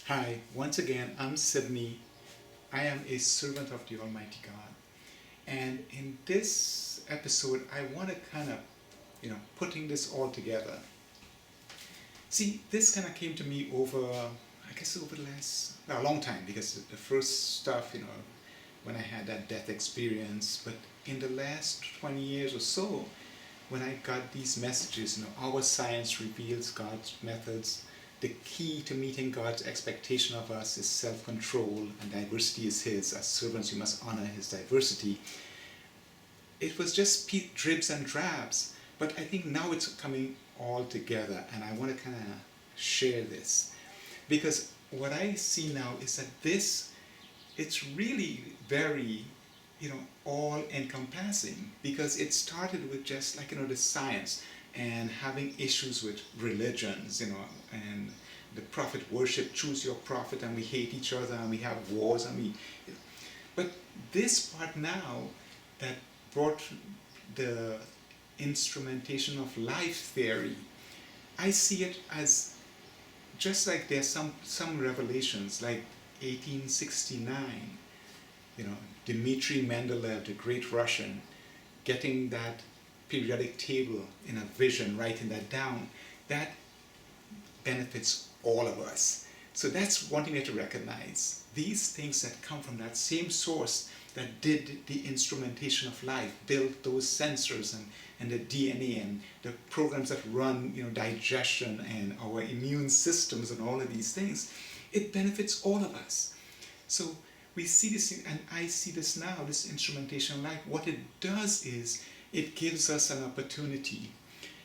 Hi, once again, I'm Sydney. I am a servant of the Almighty God. And in this episode, I want to putting this all together. See, this kind of came to me over the last, a long time, because the first stuff, when I had that death experience, but in the last 20 years or so, when I got these messages, our science reveals God's methods. The key to meeting God's expectation of us is self-control, and diversity is His. As servants, we must honor His diversity. It was just dribs and drabs, but I think now it's coming all together, and I want to kind of share this. Because what I see now is that it's really very all encompassing, because it started with just the science and having issues with religions, and the prophet worship, choose your prophet, and we hate each other, and we have wars, but this part now that brought the instrumentation of life theory, I see it as just like there's some revelations, like 1869, Dmitri Mendeleev, the great Russian, getting that periodic table in a vision, writing that down, that benefits all of us. So that's one thing we have to recognize. These things that come from that same source that did the instrumentation of life, built those sensors and the DNA and the programs that run digestion and our immune systems and all of these things, it benefits all of us. So we see this, and I see this now, this instrumentation of life. What it does is it gives us an opportunity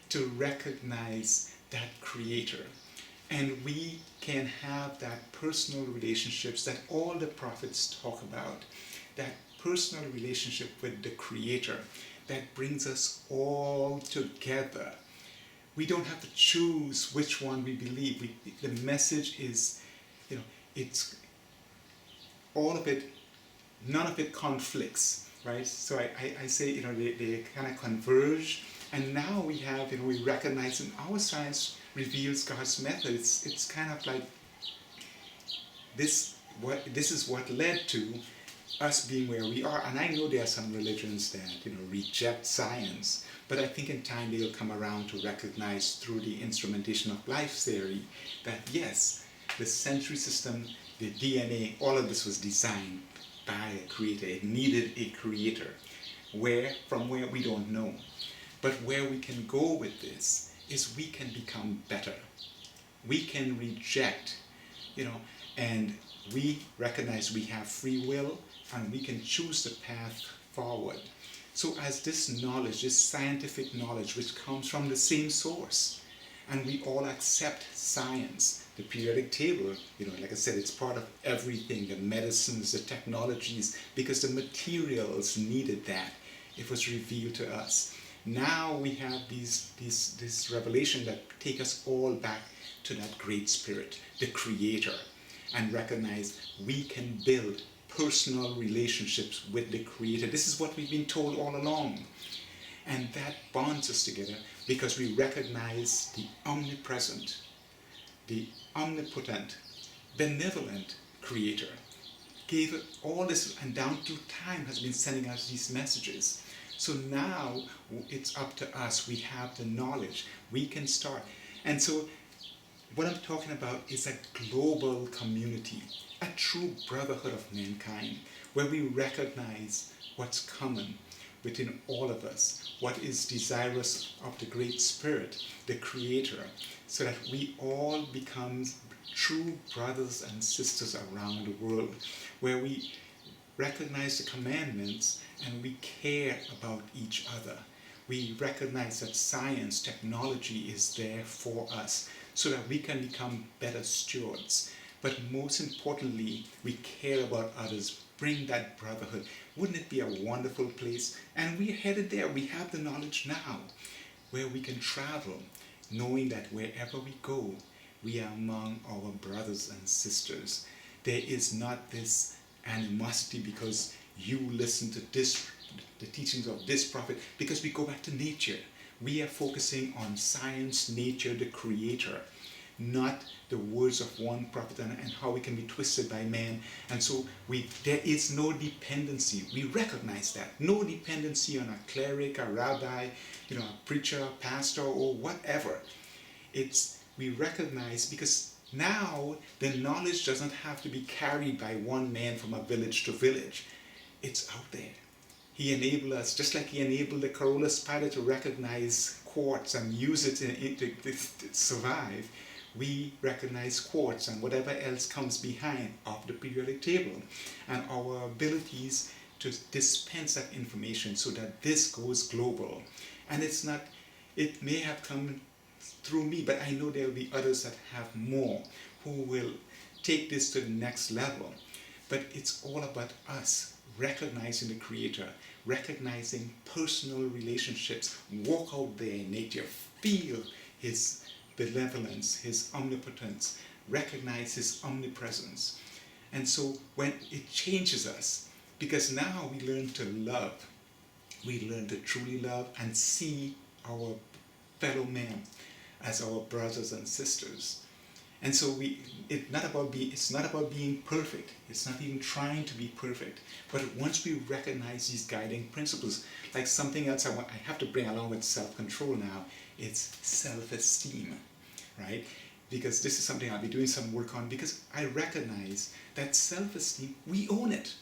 to recognize that creator. And we can have that personal relationships that all the prophets talk about, that personal relationship with the creator that brings us all together. We don't have to choose which one we believe. The message is, it's all of it, none of it conflicts, right? So I say, they kind of converge, and now we have, we recognize, and our science reveals God's method. It's kind of like this is what led to us being where we are. And I know there are some religions that reject science, but I think in time they'll come around to recognize through the instrumentation of life theory that yes, the sensory system, the DNA, all of this was designed by a creator. It needed a creator. From where we don't know. But where we can go with this is we can become better. We can reject, and we recognize we have free will, and we can choose the path forward. So as this knowledge, this scientific knowledge, which comes from the same source, and we all accept science, the periodic table, like I said, it's part of everything, the medicines, the technologies, because the materials needed that. It was revealed to us. Now we have this revelation that take us all back to that great spirit, the creator, and recognize we can build personal relationships with the creator. This is what we've been told all along. And that bonds us together because we recognize the omnipresent, the omnipotent, benevolent creator gave it all this, and down through time has been sending us these messages. So now it's up to us. We have the knowledge. We can start. And so what I'm talking about is a global community, a true brotherhood of mankind, where we recognize what's common within all of us, what is desirous of the Great Spirit, the Creator, so that we all become true brothers and sisters around the world, where we recognize the commandments and we care about each other. We recognize that science, technology is there for us so that we can become better stewards. But most importantly, we care about others, bring that brotherhood. Wouldn't it be a wonderful place? And we're headed there. We have the knowledge now where we can travel, knowing that wherever we go, we are among our brothers and sisters. There is not this animosity because you listen to the teachings of this prophet, because we go back to nature. We are focusing on science, nature, the creator. not the words of one prophet, and how it can be twisted by man. And so there is no dependency. We recognize that. No dependency on a cleric, a rabbi, a preacher, a pastor, or whatever. We recognize, because now the knowledge doesn't have to be carried by one man from a village to village. It's out there. He enabled us, just like he enabled the Corolla spider to recognize quartz and use it to survive. We recognize quartz and whatever else comes behind of the periodic table, and our abilities to dispense that information so that this goes global. And it may have come through me, but I know there will be others that have more who will take this to the next level. But it's all about us recognizing the Creator, recognizing personal relationships. Walk out there in nature, feel His benevolence, His omnipotence, recognize His omnipresence. And so when it changes us, because now we learn to love, we learn to truly love and see our fellow men as our brothers and sisters. And so it's not about being perfect. It's not even trying to be perfect. But once we recognize these guiding principles, like something else I have to bring along with self-control now, it's self-esteem, right? Because this is something I'll be doing some work on, because I recognize that self-esteem, we own it.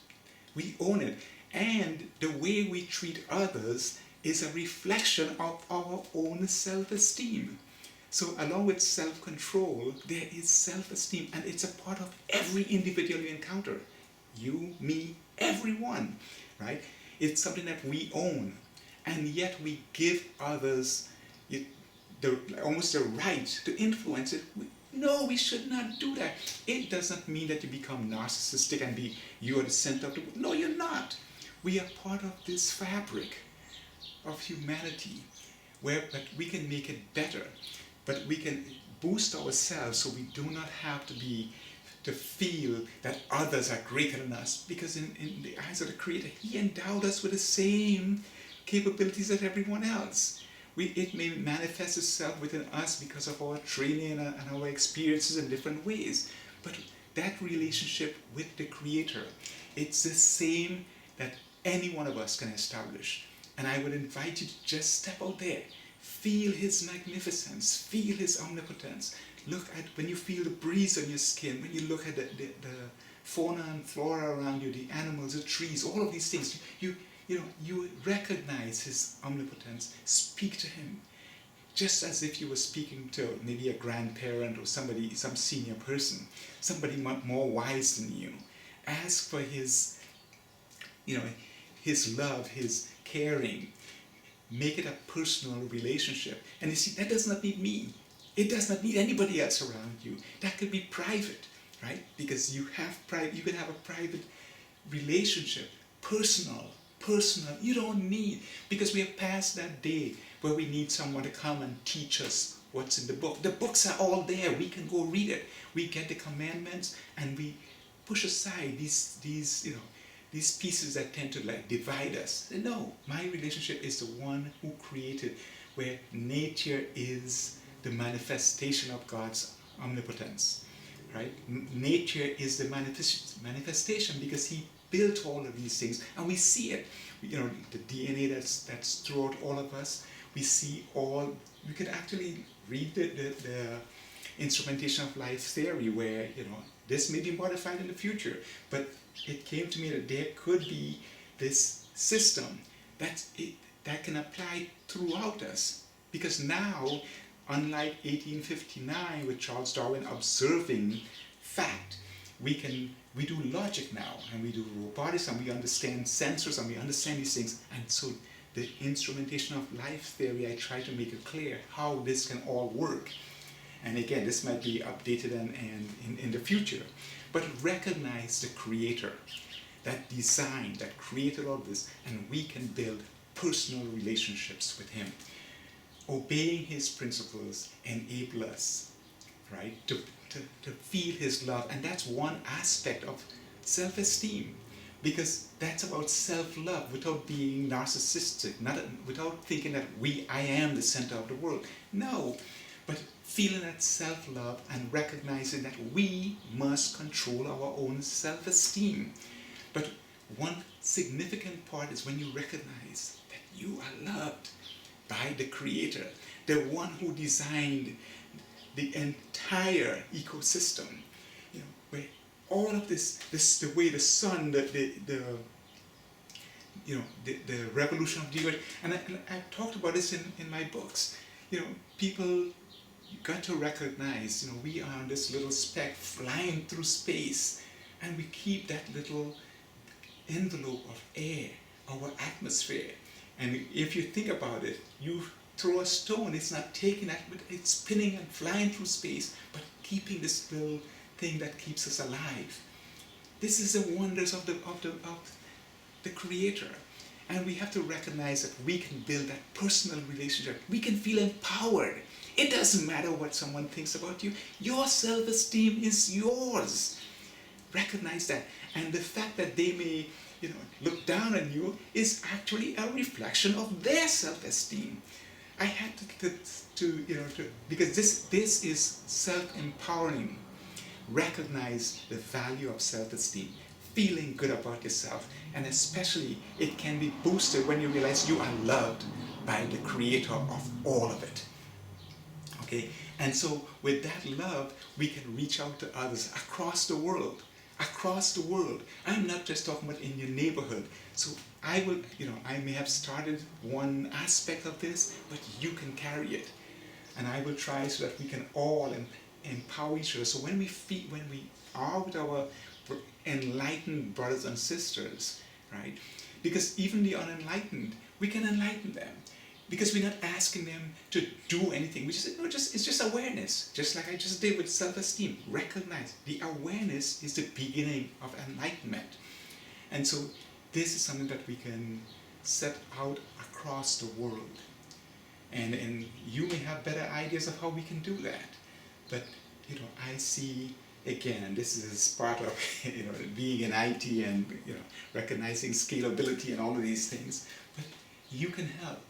We own it. And the way we treat others is a reflection of our own self-esteem. So along with self-control, there is self-esteem, and it's a part of every individual you encounter. You, me, everyone, right? It's something that we own, and yet we give others almost the right to influence it. No, we should not do that. It doesn't mean that you become narcissistic and you are the center of the world. No, you're not. We are part of this fabric of humanity, but we can make it better. But we can boost ourselves so we do not have to feel that others are greater than us. Because in the eyes of the Creator, He endowed us with the same capabilities as everyone else. It may manifest itself within us because of our training and our experiences in different ways. But that relationship with the Creator, it's the same that any one of us can establish. And I would invite you to just step out there. Feel His magnificence, feel His omnipotence. Look at when you feel the breeze on your skin, when you look at the fauna and flora around you, the animals, the trees, all of these things. You recognize His omnipotence. Speak to Him, just as if you were speaking to maybe a grandparent or somebody, some senior person, somebody more wise than you. Ask for His love, His caring. Make it a personal relationship. And you see, that does not need me. It does not need anybody else around you. That could be private, right? Because you can have a private relationship, personal. You don't need, because we have passed that day where we need someone to come and teach us what's in the book. The books are all there. We can go read it. We get the commandments, and we push aside these pieces that tend to divide us. No, my relationship is the one who created, where nature is the manifestation of God's omnipotence, right? Nature is the manifestation because He built all of these things, and we see it. The DNA that's throughout all of us. We see all. We could actually read the Instrumentation of Life Theory, where this may be modified in the future, but it came to me that there could be this system that can apply throughout us. Because now, unlike 1859 with Charles Darwin observing fact, we do logic now, and we do robotics, and we understand sensors, and we understand these things. And so the Instrumentation of Life Theory, I try to make it clear how this can all work. And again, this might be updated and in the future. But recognize the Creator, that designed, that created all this, and we can build personal relationships with Him. Obeying His principles enable us, right, to feel His love. And that's one aspect of self-esteem, because that's about self-love without being narcissistic, without thinking that I am the center of the world. No, but feeling that self-love and recognizing that we must control our own self-esteem. But one significant part is when you recognize that you are loved by the Creator, the one who designed the entire ecosystem, where all of this, the way the sun, the revolution of the earth, and I've talked about this in my books. People, you got to recognize, we are on this little speck flying through space, and we keep that little envelope of air, our atmosphere. And if you think about it, you throw a stone, it's not taking that, but it's spinning and flying through space, but keeping this little thing that keeps us alive. This is the wonders of the Creator. And we have to recognize that we can build that personal relationship. We can feel empowered. It doesn't matter what someone thinks about you. Your self-esteem is yours. Recognize that. And the fact that they may, look down on you is actually a reflection of their self-esteem. I had to because this is self-empowering. Recognize the value of self-esteem, feeling good about yourself, and especially it can be boosted when you realize you are loved by the Creator of all of it. Okay, and so with that love, we can reach out to others across the world. Across the world. I'm not just talking about in your neighborhood. So I will, I may have started one aspect of this, but you can carry it. And I will try so that we can all empower each other. So when we are with our enlightened brothers and sisters, right? Because even the unenlightened, we can enlighten them. Because we're not asking them to do anything. We just say, no, it's just awareness. Just like I just did with self-esteem. Recognize the awareness is the beginning of enlightenment. And so this is something that we can set out across the world. And you may have better ideas of how we can do that. But, I see, again, and this is part of, being in IT and, recognizing scalability and all of these things. But you can help.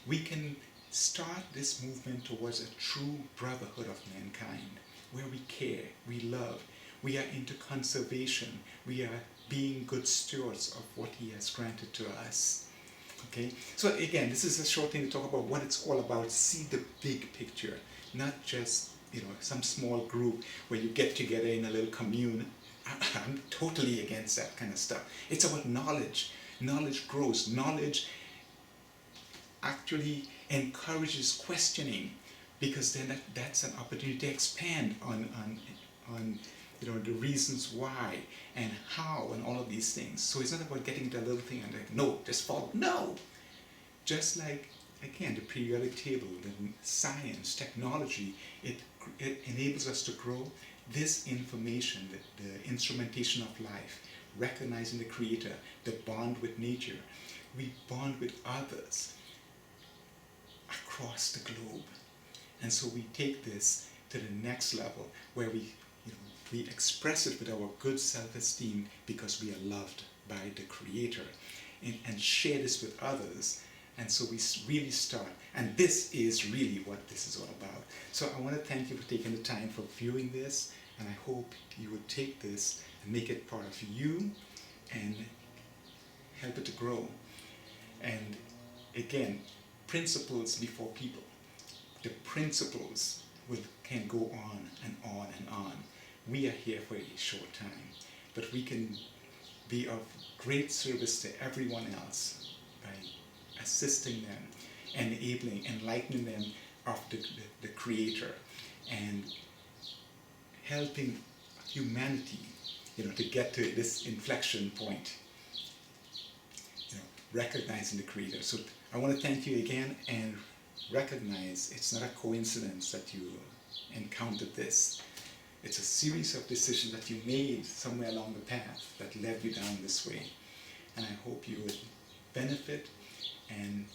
We can start this movement towards a true brotherhood of mankind, where we care, we love, we are into conservation, we are being good stewards of what He has granted to us. Okay? So again, this is a short thing to talk about what it's all about. See the big picture, not just some small group where you get together in a little commune. I'm totally against that kind of stuff. It's about knowledge. Knowledge grows. Knowledge actually encourages questioning, because then that's an opportunity to expand on the reasons why and how and all of these things. So it's not about getting into a little thing and like, no, just follow. No! Just like, again, the periodic table, the science, technology, it enables us to grow. This information, the instrumentation of life, recognizing the Creator, the bond with nature, we bond with others across the globe. And so we take this to the next level where we express it with our good self-esteem because we are loved by the Creator, and share this with others. And so we really start, and this is really what this is all about. So I want to thank you for taking the time for viewing this, and I hope you would take this and make it part of you and help it to grow. And again, principles before people. The principles can go on and on and on. We are here for a short time, but we can be of great service to everyone else by assisting them, enabling, enlightening them of the Creator, and helping humanity, to get to this inflection point, recognizing the Creator. So I want to thank you again, and recognize it's not a coincidence that you encountered this. It's a series of decisions that you made somewhere along the path that led you down this way. And I hope you would benefit and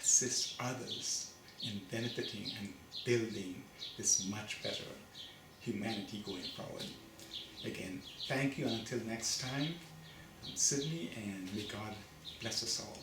assist others in benefiting and building this much better humanity going forward. Again, thank you, and until next time, I'm Sydney, and may God bless us all.